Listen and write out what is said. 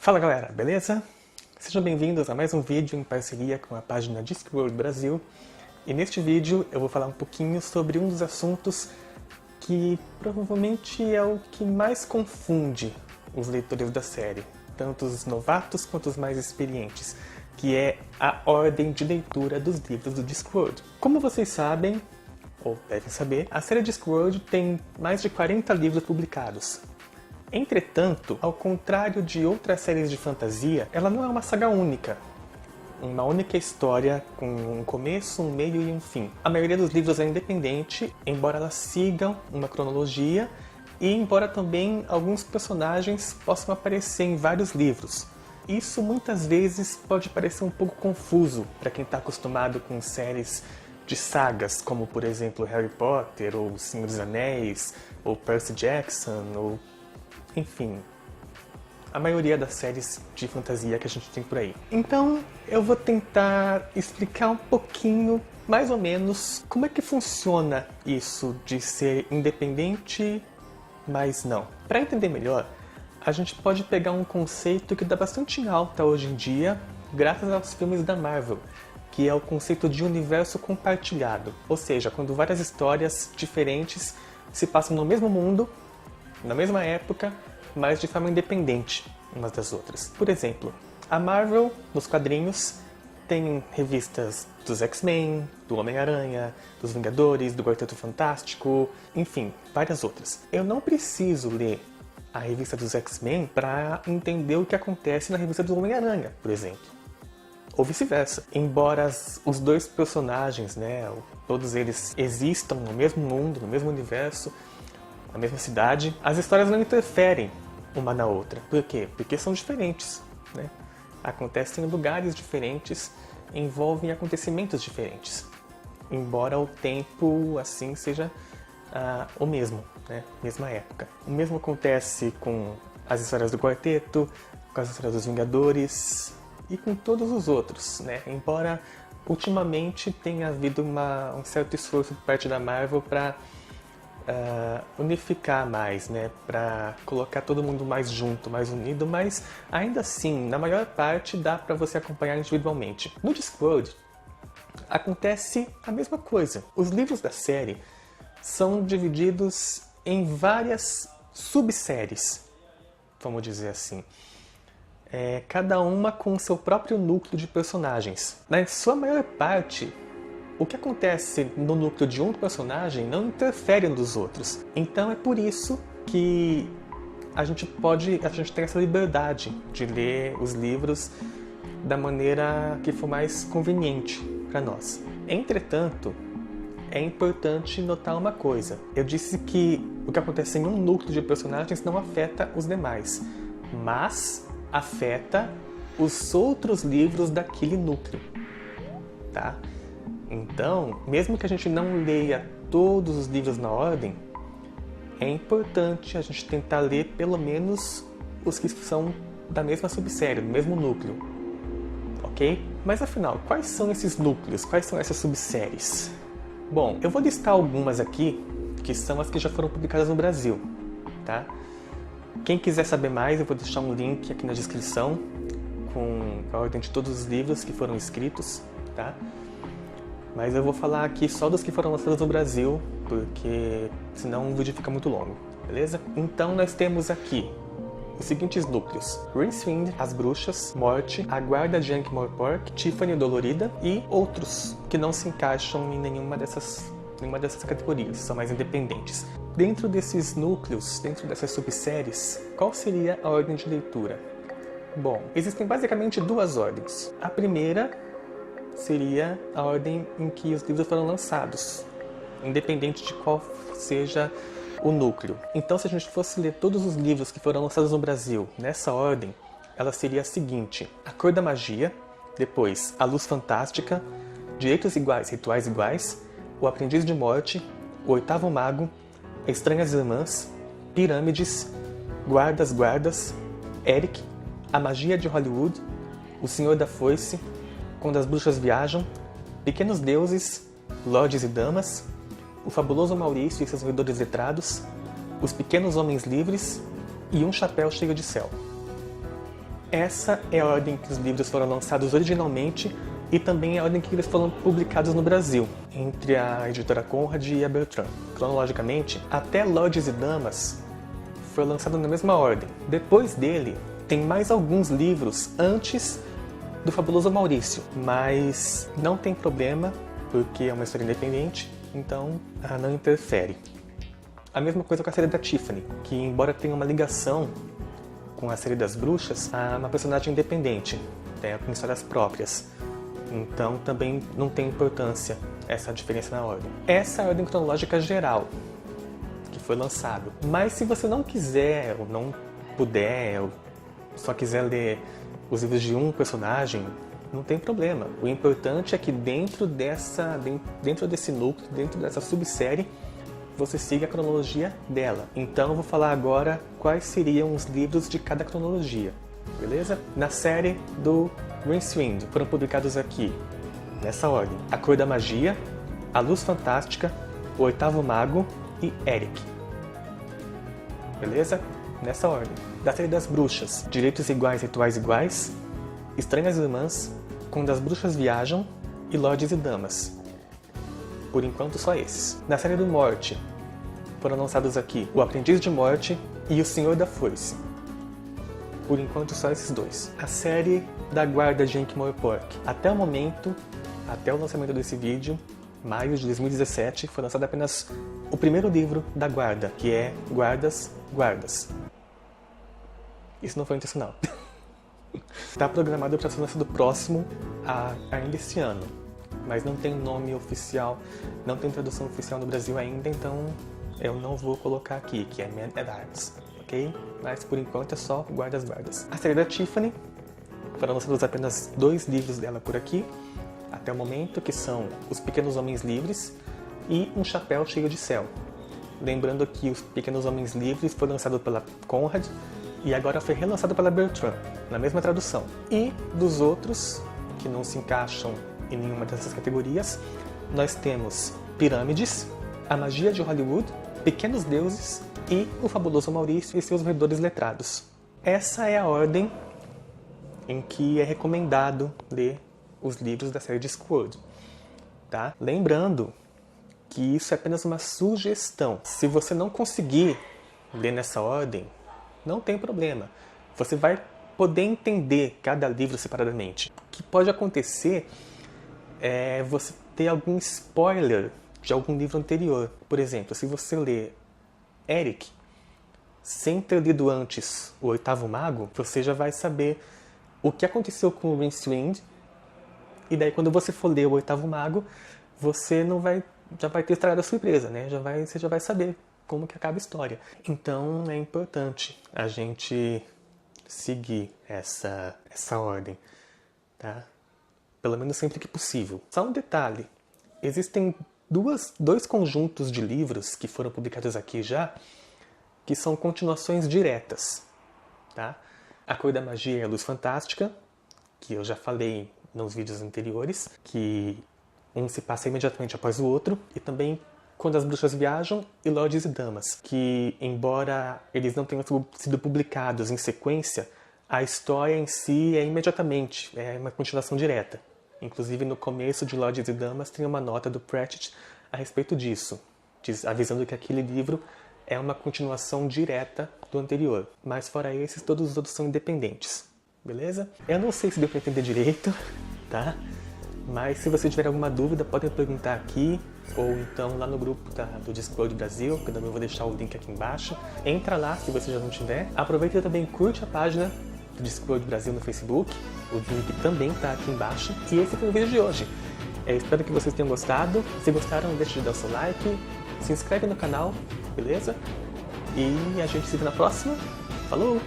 Fala galera, beleza? Sejam bem-vindos a mais um vídeo em parceria com a página Discworld Brasil. E neste vídeo eu vou falar um pouquinho sobre um dos assuntos que provavelmente é o que mais confunde os leitores da série, tanto os novatos quanto os mais experientes, que é a ordem de leitura dos livros do Discworld. Como vocês sabem, ou devem saber, a série Discworld tem mais de 40 livros publicados. Entretanto, ao contrário de outras séries de fantasia, ela não é uma saga única. Uma única história com um começo, um meio e um fim. A maioria dos livros é independente, embora elas sigam uma cronologia e embora também alguns personagens possam aparecer em vários livros. Isso muitas vezes pode parecer um pouco confuso para quem está acostumado com séries de sagas, como por exemplo Harry Potter, ou O Senhor dos Anéis, ou Percy Jackson, ou enfim, a maioria das séries de fantasia que a gente tem por aí. Então, eu vou tentar explicar um pouquinho, mais ou menos, como é que funciona isso de ser independente, mas não. Para entender melhor, a gente pode pegar um conceito que dá bastante em alta hoje em dia, graças aos filmes da Marvel, que é o conceito de universo compartilhado. Ou seja, quando várias histórias diferentes se passam no mesmo mundo, na mesma época, mas de forma independente umas das outras. Por exemplo, a Marvel, nos quadrinhos, tem revistas dos X-Men, do Homem-Aranha, dos Vingadores, do Quarteto Fantástico, enfim, várias outras. Eu não preciso ler a revista dos X-Men para entender o que acontece na revista do Homem-Aranha, por exemplo. Ou vice-versa. Embora os dois personagens, todos eles existam no mesmo mundo, no mesmo universo, na mesma cidade, as histórias não interferem uma na outra. Por quê? Porque são diferentes, Acontecem em lugares diferentes, envolvem acontecimentos diferentes. Embora o tempo, assim, seja o mesmo, Mesma época. O mesmo acontece com as histórias do Quarteto, com as histórias dos Vingadores e com todos os outros, Embora, ultimamente, tenha havido um certo esforço por parte da Marvel para unificar mais, para colocar todo mundo mais junto, mais unido, mas ainda assim, na maior parte dá para você acompanhar individualmente. No Discworld acontece a mesma coisa. Os livros da série são divididos em várias subséries, vamos dizer assim. Cada uma com o seu próprio núcleo de personagens. Na sua maior parte, o que acontece no núcleo de um personagem não interfere nos outros. Então é por isso que a gente tem essa liberdade de ler os livros da maneira que for mais conveniente para nós. Entretanto, é importante notar uma coisa. Eu disse que o que acontece em um núcleo de personagens não afeta os demais, mas afeta os outros livros daquele núcleo, tá? Então, mesmo que a gente não leia todos os livros na ordem, é importante a gente tentar ler pelo menos os que são da mesma subsérie, do mesmo núcleo, ok? Mas afinal, quais são esses núcleos? Quais são essas subséries? Bom, eu vou listar algumas aqui, que são as que já foram publicadas no Brasil, tá? Quem quiser saber mais, eu vou deixar um link aqui na descrição com a ordem de todos os livros que foram escritos, tá? Mas eu vou falar aqui só dos que foram lançados no Brasil, porque senão o vídeo fica muito longo, beleza? Então nós temos aqui os seguintes núcleos: Rincewind, As Bruxas, Morte, A Guarda de Ankh-Morpork, Tiffany Dolorida e outros que não se encaixam em nenhuma dessas categorias, são mais independentes. Dentro desses núcleos, dentro dessas subséries, qual seria a ordem de leitura? Bom, existem basicamente duas ordens. A primeira seria a ordem em que os livros foram lançados, independente de qual seja o núcleo. Então, se a gente fosse ler todos os livros que foram lançados no Brasil nessa ordem, ela seria a seguinte: A Cor da Magia, depois A Luz Fantástica, Direitos Iguais, Rituais Iguais, O Aprendiz de Morte, O Oitavo Mago, Estranhas Irmãs, Pirâmides, Guardas, Eric, A Magia de Hollywood, O Senhor da Foice, Quando as Bruxas Viajam, Pequenos Deuses, Lordes e Damas, O Fabuloso Maurício e seus Roedores Letrados, Os Pequenos Homens Livres e Um Chapéu Cheio de Céu. Essa é a ordem que os livros foram lançados originalmente e também a ordem que eles foram publicados no Brasil, entre a editora Conrad e a Bertrand. Cronologicamente, até Lordes e Damas foi lançado na mesma ordem. Depois dele, tem mais alguns livros antes do Fabuloso Maurício, mas não tem problema, porque é uma história independente, então não interfere. A mesma coisa com a série da Tiffany, que embora tenha uma ligação com a série das bruxas, é uma personagem independente, com histórias próprias. Então também não tem importância essa diferença na ordem. Essa é a ordem cronológica geral que foi lançado. Mas se você não quiser, ou não puder, ou só quiser ler os livros de um personagem, não tem problema. O importante é que dentro desse núcleo, dentro dessa subsérie, você siga a cronologia dela. Então eu vou falar agora quais seriam os livros de cada cronologia, beleza? Na série do Rincewind foram publicados aqui, nessa ordem, A Cor da Magia, A Luz Fantástica, O Oitavo Mago e Eric. Beleza? Nessa ordem. Da série das bruxas, Direitos Iguais, Rituais Iguais, Estranhas Irmãs, Quando as Bruxas Viajam e Lordes e Damas. Por enquanto só esses. Na série do Morte, foram lançados aqui O Aprendiz de Morte e O Senhor da Foice. Por enquanto só esses dois. A série da Guarda de Ankh-Morpork. Até o momento, até o lançamento desse vídeo, maio de 2017, foi lançado apenas o primeiro livro da Guarda, que é Guardas, Guardas. Isso não foi intencional. Está programado para ser lançado próximo ainda esse ano, mas não tem nome oficial, não tem tradução oficial no Brasil ainda, então eu não vou colocar aqui, que é Man at Arms, ok? Mas por enquanto é só Guardas, Guardas. A série da Tiffany, foram lançados apenas 2 livros dela por aqui, até o momento, que são Os Pequenos Homens Livres e Um Chapéu Cheio de Céu. Lembrando que Os Pequenos Homens Livres foi lançado pela Conrad e agora foi relançado pela Bertrand, na mesma tradução. E dos outros, que não se encaixam em nenhuma dessas categorias, nós temos Pirâmides, A Magia de Hollywood, Pequenos Deuses e O Fabuloso Maurício e seus Verdores Letrados. Essa é a ordem em que é recomendado ler os livros da série Discworld, tá? Lembrando que isso é apenas uma sugestão. Se você não conseguir ler nessa ordem, não tem problema. Você vai poder entender cada livro separadamente. O que pode acontecer é você ter algum spoiler de algum livro anterior. Por exemplo, se você ler Eric sem ter lido antes O Oitavo Mago, você já vai saber o que aconteceu com o Rincewind, e daí quando você for ler O Oitavo Mago, você já vai ter estragado a surpresa, né? Você já vai saber como que acaba a história. Então é importante a gente seguir essa ordem, tá? Pelo menos sempre que possível. Só um detalhe, existem dois conjuntos de livros que foram publicados aqui já, que são continuações diretas, tá? A Cor da Magia e a Luz Fantástica, que eu já falei nos vídeos anteriores, que um se passa imediatamente após o outro, e também Quando as Bruxas Viajam e Lordes e Damas, que, embora eles não tenham sido publicados em sequência, a história em si é imediatamente, é uma continuação direta. Inclusive, no começo de Lordes e Damas tem uma nota do Pratchett a respeito disso, avisando que aquele livro é uma continuação direta do anterior. Mas fora esses, todos os outros são independentes. Beleza? Eu não sei se deu para entender direito, tá? Mas se você tiver alguma dúvida, pode perguntar aqui, ou então lá no grupo do Discworld Brasil, que eu também vou deixar o link aqui embaixo. Entra lá se você já não tiver. Aproveita e também curte a página do Discworld Brasil no Facebook. O link também está aqui embaixo. E esse foi o vídeo de hoje. Eu espero que vocês tenham gostado. Se gostaram, deixe de dar o seu like, se inscreve no canal, beleza? E a gente se vê na próxima. Falou!